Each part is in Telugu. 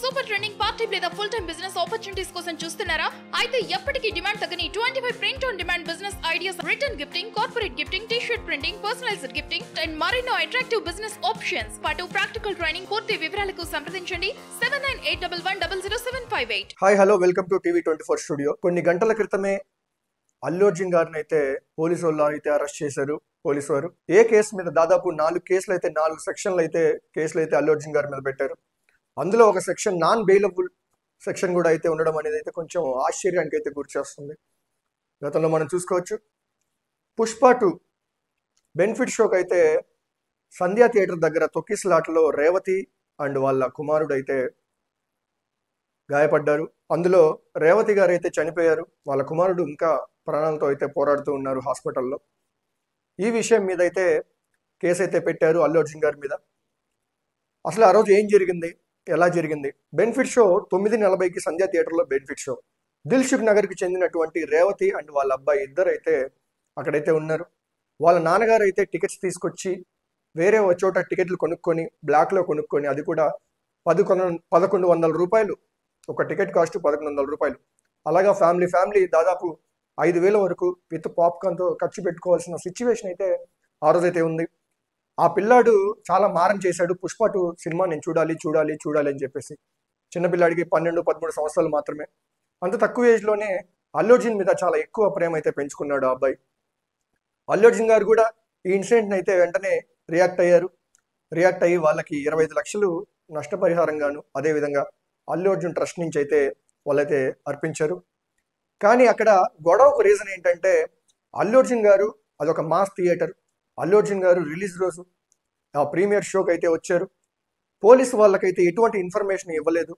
సూపర్ ట్రెండింగ్ పార్ట్ టైం లేదా ఫుల్ టైం బిజినెస్ ఆపర్చునిటీస్ కోసం చూస్తున్నారా? అయితే ఎప్పటికీ డిమాండ్ తగ్గని 25 print on demand business ideas, return gifting, corporate gifting, T-shirt printing, personalised gifting and మరెన్నో అట్రాక్టివ్ బిజినెస్ ఆప్షన్స్ పాటు ప్రాక్టికల్ ట్రైనింగ్. పూర్తి వివరాలకు సంప్రదించండి 7981100758. Hi hello welcome to TV 24 studio. కొన్ని గంటల క్రితమే అల్లు అర్జున్ గారిని అయితే పోలీసు వాళ్ళు అయితే అరెస్ట్ చేశారు. పోలీసు వారు ఏ కేసు మీద దాదాపు 4 కేసులు అయితే 4 సెక్షన్లు అయితే కేసులు అయితే అల్లు అర్జున్ గారి మీద పెట్టారు. అందులో ఒక సెక్షన్ నాన్ బెయిలబుల్ సెక్షన్ కూడా అయితే ఉండడం అనేది అయితే కొంచెం ఆశ్చర్యానికి అయితే గురి చేస్తుంది. గతంలో మనం చూసుకోవచ్చు, పుష్ప 2 బెనిఫిట్ షోకి అయితే సంధ్యా థియేటర్ దగ్గర తొక్కిసలాటలో రేవతి అండ్ వాళ్ళ కుమారుడు అయితే గాయపడ్డారు. అందులో రేవతి గారు అయితే చనిపోయారు. వాళ్ళ కుమారుడు ఇంకా ప్రాణాలతో అయితే పోరాడుతూ ఉన్నారు హాస్పిటల్లో. ఈ విషయం మీద అయితే కేసు అయితే పెట్టారు అల్లు అర్జున్ గారి మీద. అసలు ఆ రోజు ఏం జరిగింది, ఎలా జరిగింది? బెనిఫిట్ షో 9:40కి సంధ్యా థియేటర్లో బెనిఫిట్ షో. దిల్సుఖ్ నగర్కి చెందినటువంటి రేవతి అండ్ వాళ్ళ అబ్బాయి ఇద్దరు అయితే అక్కడైతే ఉన్నారు. వాళ్ళ నాన్నగారు అయితే టికెట్స్ తీసుకొచ్చి వేరే ఒక చోట టికెట్లు కొనుక్కొని బ్లాక్లో కొనుక్కొని, అది కూడా 1100 రూపాయలు ఒక టికెట్ కాస్ట్ 1100 రూపాయలు. అలాగా ఫ్యామిలీ దాదాపు 5000 వరకు విత్ పాప్కార్న్తో ఖర్చు పెట్టుకోవాల్సిన సిచ్యువేషన్ అయితే ఆ రోజైతే ఉంది. ఆ పిల్లాడు చాలా మారం చేశాడు. పుష్ప 2 సినిమా నేను చూడాలి అని చెప్పేసి. చిన్నపిల్లాడికి 12-13 సంవత్సరాలు మాత్రమే. అంత తక్కువ ఏజ్లోనే అల్లు అర్జున్ మీద చాలా ఎక్కువ ప్రేమ అయితే పెంచుకున్నాడు ఆ అబ్బాయి. అల్లు అర్జున్ గారు కూడా ఈ ఇన్సిడెంట్ని అయితే వెంటనే రియాక్ట్ అయ్యి వాళ్ళకి 25 లక్షలు నష్టపరిహారంగాను, అదేవిధంగా అల్లు అర్జున్ ట్రస్ట్ నుంచి అయితే వాళ్ళైతే అర్పించారు. కానీ అక్కడ గొడవకు రీజన్ ఏంటంటే, అల్లు అర్జున్ గారు అదొక మాస్ థియేటర్. అల్లు అర్జున్ గారు రిలీజ్ రోజు ఆ ప్రీమియర్ షోకి అయితే వచ్చారు. పోలీసు వాళ్ళకైతే ఎటువంటి ఇన్ఫర్మేషన్ ఇవ్వలేదు.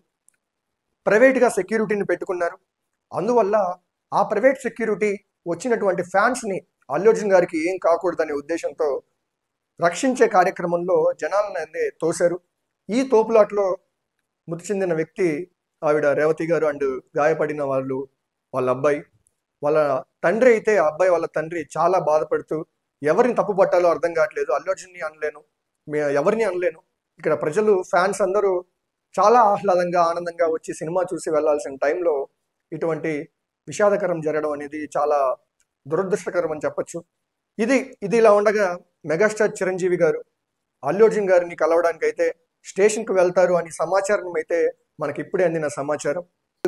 ప్రైవేట్గా సెక్యూరిటీని పెట్టుకున్నారు. అందువల్ల ఆ ప్రైవేట్ సెక్యూరిటీ వచ్చినటువంటి ఫ్యాన్స్ని అల్లు అర్జున్ గారికి ఏం కాకూడదనే ఉద్దేశంతో రక్షించే కార్యక్రమంలో జనాలను తోశారు. ఈ తోపులాట్లో మృతి చెందిన వ్యక్తి ఆవిడ రేవతి గారు అండ్ గాయపడిన వాళ్ళ అబ్బాయి. వాళ్ళ తండ్రి అయితే, ఆ అబ్బాయి వాళ్ళ తండ్రి చాలా బాధపడుతూ, ఎవరిని తప్పు పట్టాలో అర్థం కావట్లేదు, అల్లు అర్జున్ని అనలేను, ఎవరిని అనలేను, ఇక్కడ ప్రజలు ఫ్యాన్స్ అందరూ చాలా ఆహ్లాదంగా ఆనందంగా వచ్చి సినిమా చూసి వెళ్లాల్సిన టైంలో ఇటువంటి విషాదకరం జరగడం అనేది చాలా దురదృష్టకరం అని చెప్పచ్చు. ఇది ఇలా ఉండగా మెగాస్టార్ చిరంజీవి గారు అల్లు అర్జున్ గారిని కలవడానికి అయితే స్టేషన్కి వెళ్తారు అని సమాచారం అయితే మనకి ఇప్పుడే అందిన సమాచారం.